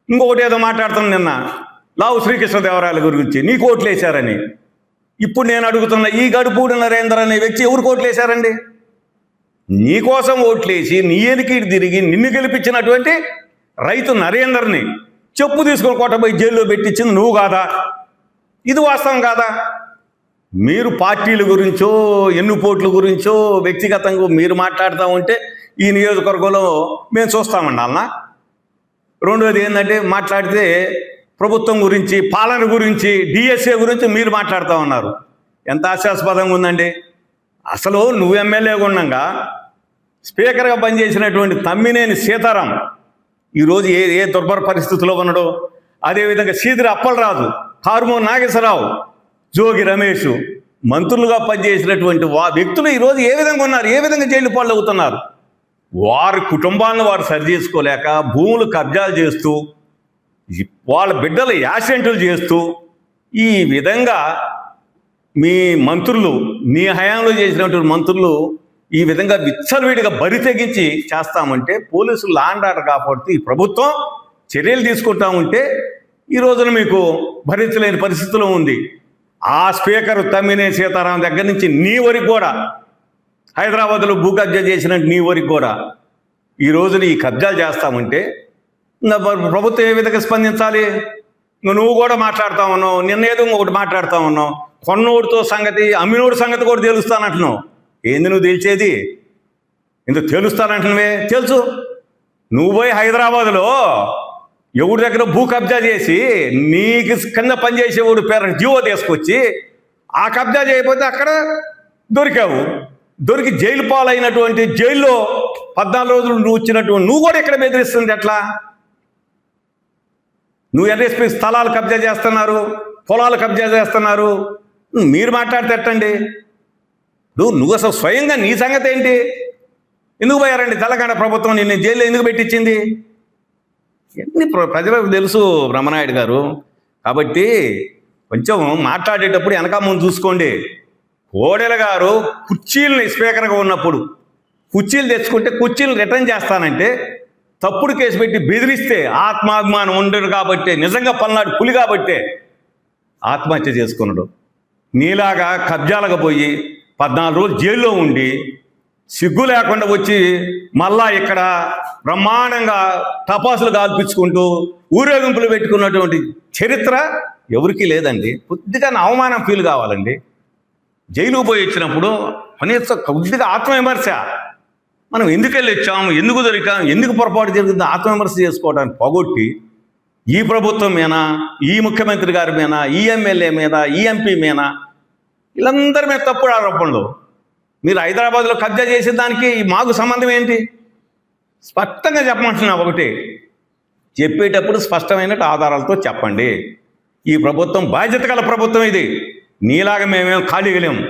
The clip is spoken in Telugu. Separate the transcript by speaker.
Speaker 1: ఇంకొకటి ఏదో మాట్లాడుతున్నాను నిన్న లావు శ్రీకృష్ణదేవరాయల గురించి నీకు ఓట్లు వేశారని. ఇప్పుడు నేను అడుగుతున్న ఈ గడుపూడి నరేందర్ అనే వ్యక్తి ఎవరికి ఓట్లు వేశారండి? నీకోసం ఓట్లేసి నీ ఎనికిడి తిరిగి నిన్ను గెలిపించినటువంటి రైతు నరేందర్ని చెప్పు తీసుకొని కొట్టబోయి జైల్లో పెట్టించింది నువ్వు కాదా? ఇది వాస్తవం కాదా? మీరు పార్టీల గురించో ఎన్నుపోట్ల గురించో వ్యక్తిగతంగా మీరు మాట్లాడుతూ ఉంటే ఈ నియోజకవర్గంలో మేము చూస్తామండి అన్న. రెండోది ఏంటంటే మాట్లాడితే ప్రభుత్వం గురించి, పాలన గురించి, డిఎస్ఏ గురించి మీరు మాట్లాడుతూ ఉన్నారు. ఎంత హాస్యాస్పదంగా ఉందండి. అసలు నువ్వు ఎమ్మెల్యేగా ఉండగా స్పీకర్గా పనిచేసినటువంటి తమ్మినేని సీతారాం ఈరోజు ఏ దుర్భర పరిస్థితిలో ఉన్నాడో, అదేవిధంగా సీదిరి అప్పలరాజు, హార్మోన్ నాగేశ్వరరావు, జోగి రమేష్ మంత్రులుగా పనిచేసినటువంటి వ్యక్తులు ఈరోజు ఏ విధంగా ఉన్నారు, ఏ విధంగా జైలు పాలు అవుతున్నారు. వారి కుటుంబాలను వారు సరి చేసుకోలేక భూములు కబ్జాలు చేస్తూ వాళ్ళ బిడ్డలు యాక్సిడెంట్లు చేస్తూ ఈ విధంగా మీ మంత్రులు, మీ హయాంలో చేసినటువంటి మంత్రులు ఈ విధంగా విచ్చలవిడిగా బరి తెగించి చేస్తామంటే పోలీసులు లా అండ్ ఆర్డర్ కాపాడుతూ ఈ ప్రభుత్వం చర్యలు తీసుకుంటా ఉంటే ఈ రోజున మీకు భరించలేని పరిస్థితిలో ఉంది. ఆ స్పీకర్ తమ్మినేని సీతారాం దగ్గర నుంచి నీ వరకు కూడా, హైదరాబాద్లో భూ కబ్జా చేసినట్టు నీ వరకు కూడా ఈ రోజున ఈ కబ్జాలు చేస్తామంటే ప్రభుత్వం ఏ విధంగా స్పందించాలి? నువ్వు కూడా మాట్లాడుతూ ఉన్నావు, నిన్నేదో ఒకటి మాట్లాడుతూ ఉన్నావు. కొన్నోడితో సంగతి, అమ్మినోడి సంగతి కూడా తెలుస్తానంటున్నావు. ఏంది నువ్వు తెలిసేది? ఎందుకు తెలుస్తానంటున్నావే? తెలుసు. నువ్వు పోయి హైదరాబాద్లో ఎవరి దగ్గర భూ కబ్జా చేసి నీకు కింద పనిచేసేవాడు పేరు జీవో తీసుకొచ్చి ఆ కబ్జా చేయకపోతే అక్కడ దొరికావు. దొరికి జైలు పాలైనటువంటి జైల్లో 14 రోజులు నువ్వు వచ్చినటువంటి నువ్వు కూడా ఇక్కడ బెదిరిస్తుంది ఎట్లా? నువ్వు ఎన్ఎస్పీ స్థలాలు కబ్జా చేస్తున్నారు, పొలాలు కబ్జా చేస్తున్నారు, మీరు మాట్లాడితే ఎట్టండి? నువ్వు అసలు స్వయంగా నీ సంగతి ఏంటి? ఎందుకు పోయారండి తెలంగాణ ప్రభుత్వం నిన్ను జైల్లో ఎందుకు పెట్టించింది? ఎన్ని ప్రజలకు తెలుసు బ్రహ్మనాయుడు గారు. కాబట్టి కొంచెం మాట్లాడేటప్పుడు వెనక ముందు చూసుకోండి. కోడెల గారు కుర్చీలని స్పీకర్గా ఉన్నప్పుడు కుర్చీలు తెచ్చుకుంటే కుర్చీలు రిటర్న్ చేస్తానంటే తప్పుడు కేసు పెట్టి బెదిరిస్తే ఆత్మాభిమానం ఉండరు కాబట్టే, నిజంగా పల్నాడు పులి కాబట్టే ఆత్మహత్య చేసుకున్నాడు. నీలాగా కబ్జాలకు పోయి 14 రోజులు జైల్లో ఉండి సిగ్గు లేకుండా వచ్చి మళ్ళా ఇక్కడ బ్రహ్మాండంగా టపాసులు కాల్పించుకుంటూ ఊరేగింపులు పెట్టుకున్నటువంటి చరిత్ర ఎవరికీ లేదండి. కొద్దిగా అవమానం ఫీల్ కావాలండి. జైలుకు పోయి వచ్చినప్పుడు కనీసం కొద్దిగా ఆత్మవిమర్శ, మనం ఎందుకు వెళ్ళి వచ్చాము, ఎందుకు దొరికాం, ఎందుకు పొరపాటు జరిగిందో ఆత్మవిమర్శ చేసుకోవడానికి పోగొట్టి ఈ ప్రభుత్వం మీద, ఈ ముఖ్యమంత్రి గారి మీద, ఈ ఎమ్మెల్యే మీద, ఈ ఎంపీ మీద, వీళ్ళందరి మీద తప్పుడు ఆరోపణలు. మీరు హైదరాబాద్లో కబ్జా చేసే దానికి మాకు సంబంధం ఏంటి? స్పష్టంగా చెప్పమంటున్నా. ఒకటి చెప్పేటప్పుడు స్పష్టమైన ఆధారాలతో చెప్పండి. ఈ ప్రభుత్వం బాధ్యత గల ప్రభుత్వం. ఇది నీలాగా మేమేం ఖాళీగా లేము.